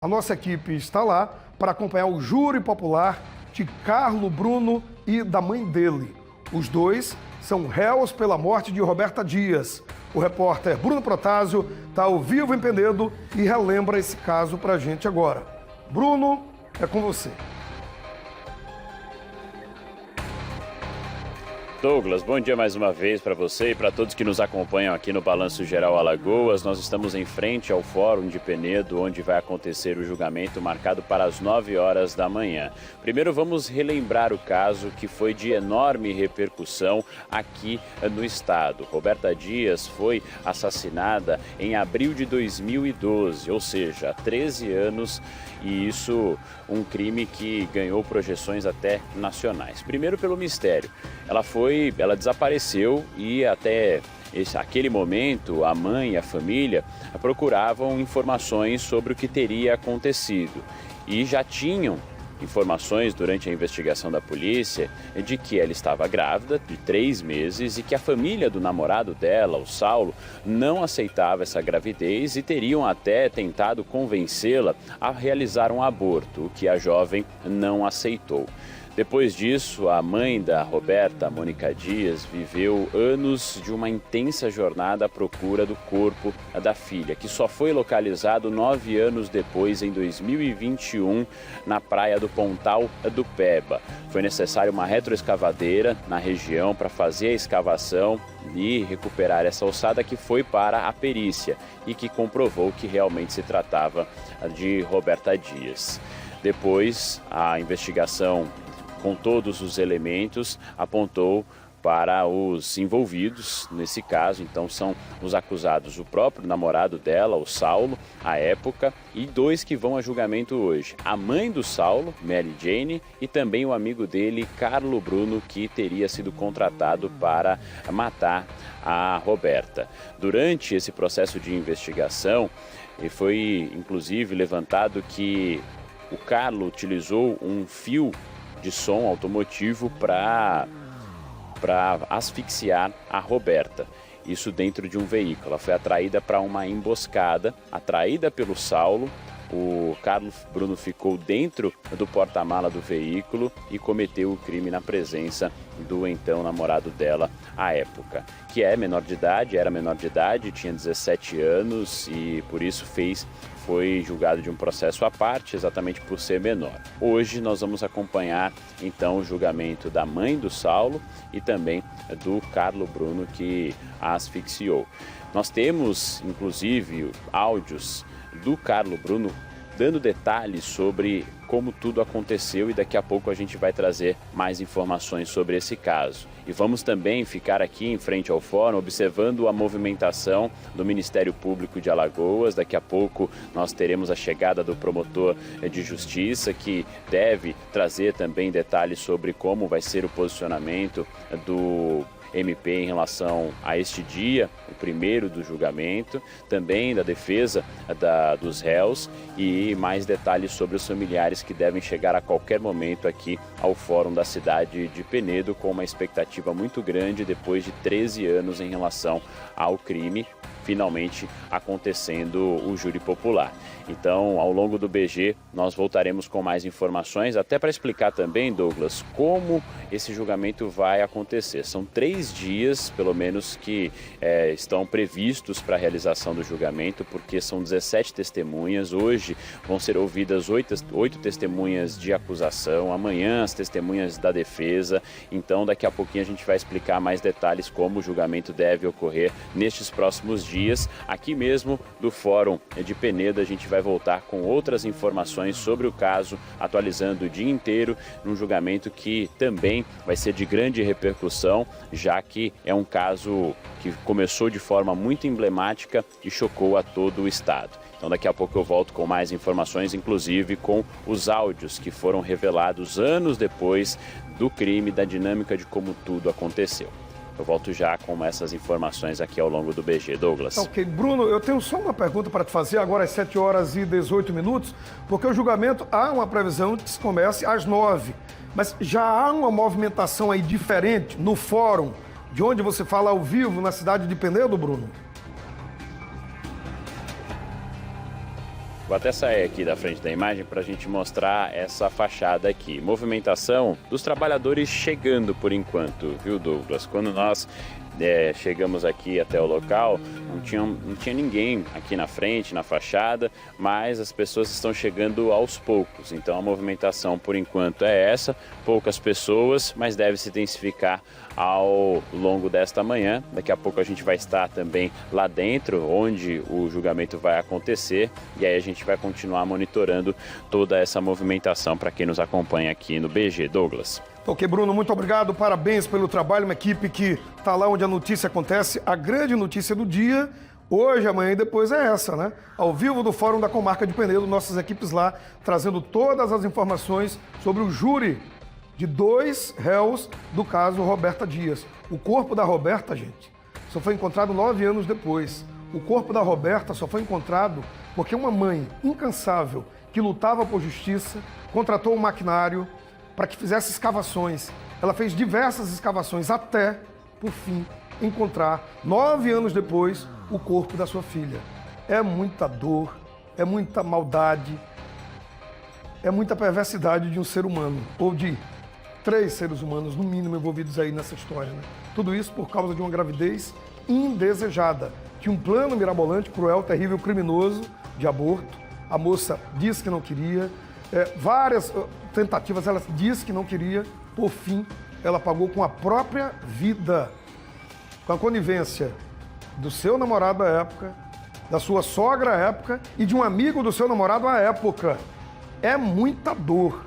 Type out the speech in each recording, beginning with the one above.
A nossa equipe está lá para acompanhar o júri popular de Carlo Bruno e da mãe dele. Os dois são réus pela morte de Roberta Dias. O repórter Bruno Protásio está ao vivo em Penedo e relembra esse caso para a gente agora. Bruno, é com você. Douglas, bom dia mais uma vez para você e para todos que nos acompanham aqui no Balanço Geral Alagoas. Nós estamos em frente ao Fórum de Penedo, onde vai acontecer o julgamento marcado para as 9 horas da manhã. Primeiro vamos relembrar o caso que foi de enorme repercussão aqui no estado. Roberta Dias foi assassinada em abril de 2012, ou seja, há 13 anos, e isso um crime que ganhou projeções até nacionais. Primeiro pelo mistério. Ela desapareceu e até aquele momento a mãe e a família procuravam informações sobre o que teria acontecido e já tinham informações durante a investigação da polícia de que ela estava grávida de 3 meses e que a família do namorado dela, o Saulo, não aceitava essa gravidez e teriam até tentado convencê-la a realizar um aborto, o que a jovem não aceitou. Depois disso, a mãe da Roberta, Mônica Dias, viveu anos de uma intensa jornada à procura do corpo da filha, que só foi localizado 9 anos depois, em 2021, na praia do Pontal do Peba. Foi necessária uma retroescavadeira na região para fazer a escavação e recuperar essa ossada, que foi para a perícia e que comprovou que realmente se tratava de Roberta Dias. Depois, a investigação, com todos os elementos, apontou para os envolvidos nesse caso. Então são os acusados, o próprio namorado dela, o Saulo, à época, e 2 que vão a julgamento hoje. A mãe do Saulo, Mary Jane, e também o amigo dele, Carlo Bruno, que teria sido contratado para matar a Roberta. Durante esse processo de investigação, foi inclusive levantado que o Carlo utilizou um fio de som automotivo para asfixiar a Roberta. Isso dentro de um veículo. Ela foi atraída para uma emboscada, atraída pelo Saulo. O Carlo Bruno ficou dentro do porta-mala do veículo e cometeu o crime na presença do então namorado dela à época, que era menor de idade, tinha 17 anos e por isso foi julgado de um processo à parte, exatamente por ser menor. Hoje nós vamos acompanhar então o julgamento da mãe do Saulo e também do Carlo Bruno, que a asfixiou. Nós temos inclusive áudios do Carlo Bruno dando detalhes sobre como tudo aconteceu, e daqui a pouco a gente vai trazer mais informações sobre esse caso. E vamos também ficar aqui em frente ao fórum observando a movimentação do Ministério Público de Alagoas. Daqui a pouco nós teremos a chegada do promotor de justiça, que deve trazer também detalhes sobre como vai ser o posicionamento do MP em relação a este dia, o primeiro do julgamento, também da defesa dos réus, e mais detalhes sobre os familiares que devem chegar a qualquer momento aqui ao Fórum da cidade de Penedo, com uma expectativa muito grande depois de 13 anos em relação ao crime, finalmente acontecendo o júri popular. Então, ao longo do BG, nós voltaremos com mais informações, até para explicar também, Douglas, como esse julgamento vai acontecer. São 3 dias, pelo menos, que estão previstos para a realização do julgamento, porque são 17 testemunhas. Hoje vão ser ouvidas 8 testemunhas de acusação, amanhã as testemunhas da defesa. Então, daqui a pouquinho a gente vai explicar mais detalhes como o julgamento deve ocorrer nestes próximos dias. Aqui mesmo do Fórum de Penedo, a gente vai voltar com outras informações sobre o caso, atualizando o dia inteiro, num julgamento que também vai ser de grande repercussão, já que é um caso que começou de forma muito emblemática e chocou a todo o estado. Então daqui a pouco eu volto com mais informações, inclusive com os áudios que foram revelados anos depois do crime, da dinâmica de como tudo aconteceu. Eu volto já com essas informações aqui ao longo do BG. Douglas. Ok, Bruno, eu tenho só uma pergunta para te fazer agora às 7 horas e 18 minutos, porque o julgamento há uma previsão de que se comece às 9, mas já há uma movimentação aí diferente no fórum, de onde você fala ao vivo na cidade de Penedo, Bruno? Vou até sair aqui da frente da imagem para a gente mostrar essa fachada aqui. Movimentação dos trabalhadores chegando por enquanto, viu, Douglas? Quando nós chegamos aqui até o local, não tinha ninguém aqui na frente, na fachada, mas as pessoas estão chegando aos poucos. Então a movimentação por enquanto é essa, poucas pessoas, mas deve se intensificar ao longo desta manhã. Daqui a pouco a gente vai estar também lá dentro, onde o julgamento vai acontecer, e aí a gente vai continuar monitorando toda essa movimentação para quem nos acompanha aqui no BG. Douglas. Ok, Bruno, muito obrigado, parabéns pelo trabalho, uma equipe que está lá onde a notícia acontece. A grande notícia do dia, hoje, amanhã e depois é essa, né? Ao vivo do Fórum da Comarca de Penedo, nossas equipes lá trazendo todas as informações sobre o júri de 2 réus do caso Roberta Dias. O corpo da Roberta, gente, só foi encontrado 9 anos depois. O corpo da Roberta só foi encontrado porque uma mãe incansável que lutava por justiça contratou um maquinário para que fizesse escavações. Ela fez diversas escavações até, por fim, encontrar, 9 anos depois, o corpo da sua filha. É muita dor, é muita maldade, é muita perversidade de um ser humano, ou de 3 seres humanos, no mínimo, envolvidos aí nessa história, né? Tudo isso por causa de uma gravidez indesejada, de um plano mirabolante, cruel, terrível, criminoso de aborto. A moça disse que não queria, várias tentativas, ela disse que não queria, por fim, ela pagou com a própria vida, com a conivência do seu namorado à época, da sua sogra à época e de um amigo do seu namorado à época. É muita dor.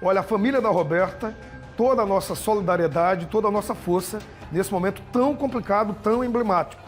Olha, a família da Roberta, toda a nossa solidariedade, toda a nossa força nesse momento tão complicado, tão emblemático.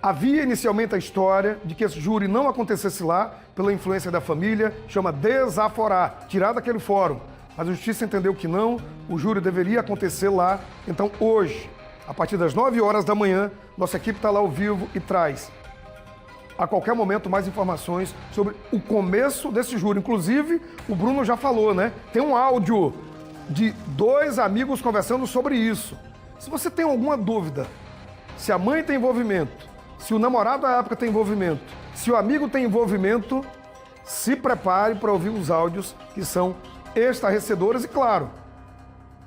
Havia inicialmente a história de que esse júri não acontecesse lá, pela influência da família, chama desaforar, tirar daquele fórum. Mas a justiça entendeu que não, o júri deveria acontecer lá. Então hoje, a partir das 9 horas da manhã, nossa equipe está lá ao vivo e traz, a qualquer momento, mais informações sobre o começo desse júri. Inclusive, o Bruno já falou, né? Tem um áudio de 2 amigos conversando sobre isso. Se você tem alguma dúvida, se a mãe tem envolvimento, se o namorado à época tem envolvimento, se o amigo tem envolvimento, se prepare para ouvir os áudios que são estarrecedores e, claro,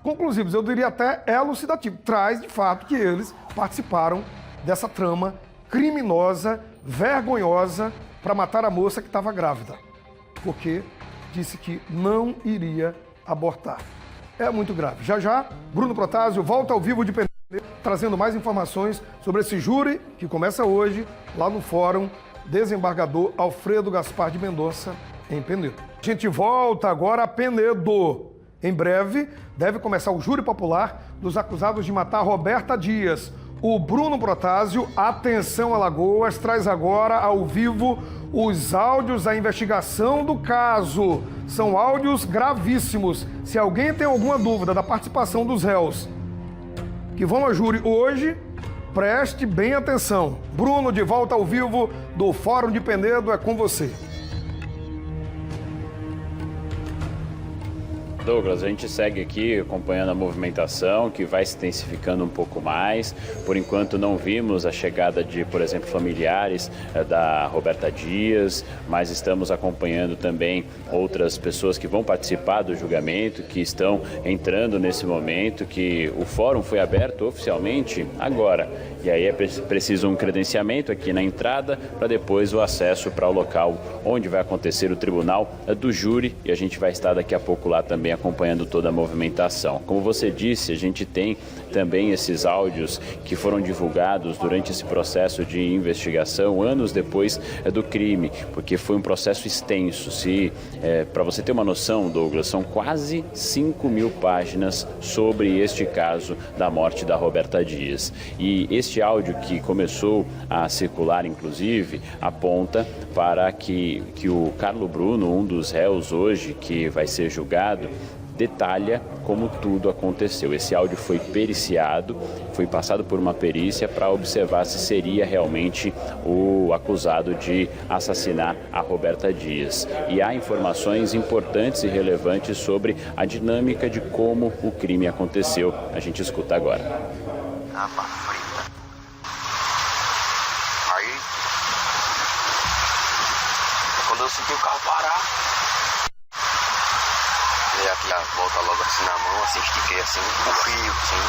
conclusivos. Eu diria até elucidativo. Traz, de fato, que eles participaram dessa trama criminosa, vergonhosa, para matar a moça que estava grávida, porque disse que não iria abortar. É muito grave. Já já, Bruno Protásio volta ao vivo de Penedo, trazendo mais informações sobre esse júri que começa hoje lá no Fórum Desembargador Alfredo Gaspar de Mendonça, em Penedo. A gente volta agora a Penedo. Em breve, deve começar o júri popular dos acusados de matar Roberta Dias. O Bruno Protásio, atenção Alagoas, traz agora ao vivo os áudios da investigação do caso. São áudios gravíssimos. Se alguém tem alguma dúvida da participação dos réus que vão a júri hoje, preste bem atenção. Bruno, de volta ao vivo do Fórum de Penedo, é com você. Douglas, a gente segue aqui acompanhando a movimentação que vai se intensificando um pouco mais. Por enquanto não vimos a chegada de, por exemplo, familiares da Roberta Dias, mas estamos acompanhando também outras pessoas que vão participar do julgamento, que estão entrando nesse momento, que o fórum foi aberto oficialmente agora. E aí é preciso um credenciamento aqui na entrada para depois o acesso para o local onde vai acontecer o tribunal do júri, e a gente vai estar daqui a pouco lá também acompanhando toda a movimentação. Como você disse, a gente tem também esses áudios que foram divulgados durante esse processo de investigação, anos depois do crime, porque foi um processo extenso. Para você ter uma noção, Douglas, são quase 5.000 páginas sobre este caso da morte da Roberta Dias. E este áudio que começou a circular, inclusive, aponta para que o Carlo Bruno, um dos réus hoje que vai ser julgado, detalha como tudo aconteceu. Esse áudio foi periciado, foi passado por uma perícia para observar se seria realmente o acusado de assassinar a Roberta Dias. E há informações importantes e relevantes sobre a dinâmica de como o crime aconteceu. A gente escuta agora. Quando eu senti a volta logo assim na mão, assim, estiquei assim, o fio, assim,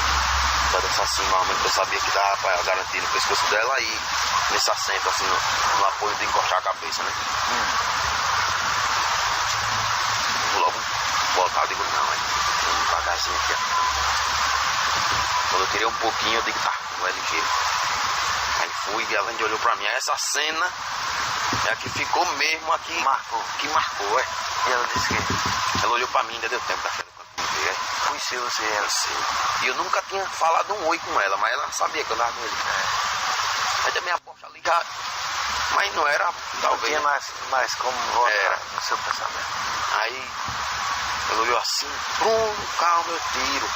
só dessa assim, normalmente eu sabia que dava pra garantir no pescoço dela e nesse assento, assim, no apoio de encostar a cabeça, né? Vou logo botar, eu digo, não, aí, devagarzinho aqui, ó. Quando eu tirei um pouquinho, eu digo, tá, não é ligeiro. Aí fui e ela olhou pra mim, essa cena é a que ficou mesmo aqui, que marcou, é. E ela disse que Ela olhou pra mim, ainda deu tempo daquela quando me ver. conheceu você, ela. E eu nunca tinha falado um oi com ela, mas ela sabia que eu andava com ele. Aí também a porta ali já. Mas não era, talvez. Tinha mais como voltar Era. no seu pensamento. Aí ela olhou assim, Bruno, calma, eu tiro.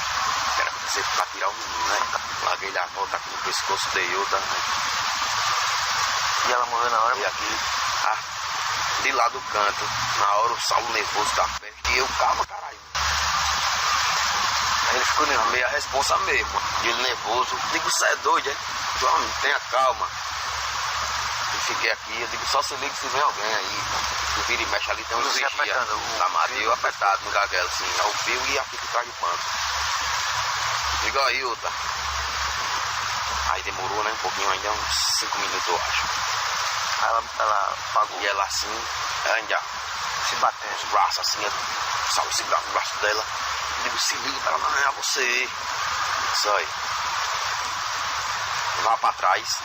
Era pra você pra tirar o menino, né? Larguei a volta aqui no pescoço, dei outra. Né? E ela morreu na hora? E aqui, de lá do canto, na hora o Saulo nervoso da peste. E eu, calma, caralho. Aí ele ficou nervoso. Meio a responsa mesmo. E ele nervoso. Digo, você é doido, hein? João, tenha calma. E fiquei aqui, eu digo, só se liga se vem alguém aí. O vira e mexe ali, tem uns Você vigia. apertando o Tá Matheus apertado no gaguelo, assim, ao fio e aqui por trás do pano. Digo, aí, outra. Aí demorou, né, um pouquinho, ainda uns 5 minutos, eu acho. Ela pagou. E ela assim, ainda, Se batendo. os braços assim, eu salvo segurava o braço dela. Eu digo, se liga pra ela não ganhar você. Isso aí. Eu lá pra trás,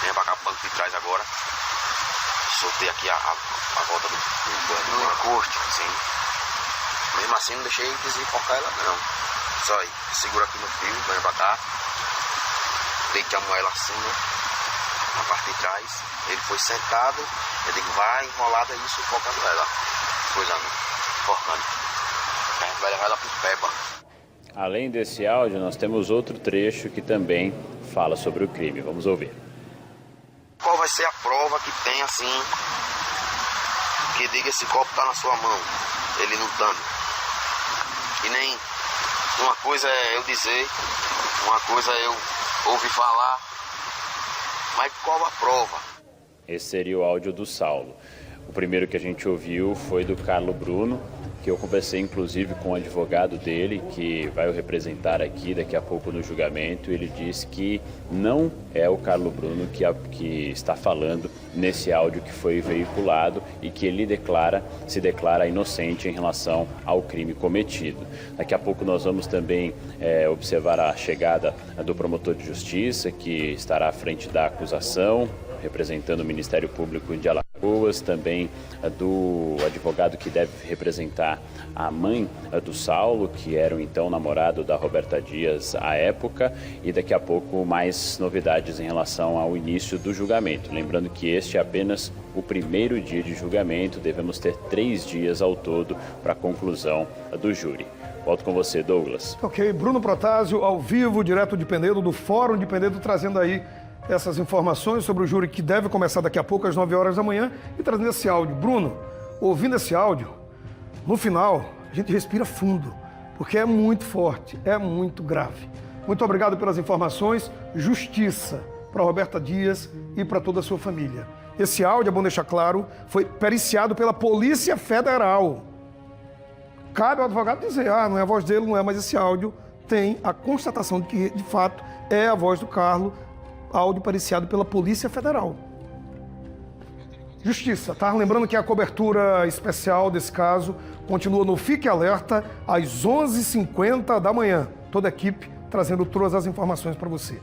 venho pra cá pro banco de trás agora. Soltei aqui a volta do encosto, assim. Mesmo assim não deixei desenfocar ela não. Isso aí, segura aqui no fio, venho pra cá. Deitamos ela assim, né? Na parte de trás. Ele foi sentado, eu digo, vai enrolada aí, sufocando ela. Coisa importante. A gente vai levar ela pro Peba. Além desse áudio, nós temos outro trecho que também fala sobre o crime. Vamos ouvir. Qual vai ser a prova que tem assim, que diga esse copo tá na sua mão, ele lutando? E nem uma coisa é eu dizer, uma coisa é eu ouvir falar, mas qual a prova? Esse seria o áudio do Saulo. O primeiro que a gente ouviu foi do Carlo Bruno, que eu conversei inclusive com o advogado dele, que vai o representar aqui daqui a pouco no julgamento. Ele disse que não é o Carlo Bruno que está falando nesse áudio que foi veiculado e que ele se declara inocente em relação ao crime cometido. Daqui a pouco nós vamos também observar a chegada do promotor de justiça, que estará à frente da acusação, representando o Ministério Público de Alagoas, também do advogado que deve representar a mãe do Saulo, que era o então namorado da Roberta Dias à época, e daqui a pouco mais novidades em relação ao início do julgamento. Lembrando que este é apenas o primeiro dia de julgamento, devemos ter 3 dias ao todo para a conclusão do júri. Volto com você, Douglas. Ok, Bruno Protásio, ao vivo, direto de Penedo, do Fórum de Penedo, trazendo aí essas informações sobre o júri que deve começar daqui a pouco, às 9 horas da manhã, e trazendo esse áudio. Bruno, ouvindo esse áudio, no final, a gente respira fundo, porque é muito forte, é muito grave. Muito obrigado pelas informações. Justiça para Roberta Dias e para toda a sua família. Esse áudio, é bom deixar claro, foi periciado pela Polícia Federal. Cabe ao advogado dizer, não é a voz dele, não é, mas esse áudio tem a constatação de que, de fato, é a voz do Carlo, áudio periciado pela Polícia Federal. Justiça, tá? Lembrando que a cobertura especial desse caso continua no Fique Alerta, às 11h50 da manhã. Toda a equipe trazendo todas as informações para você.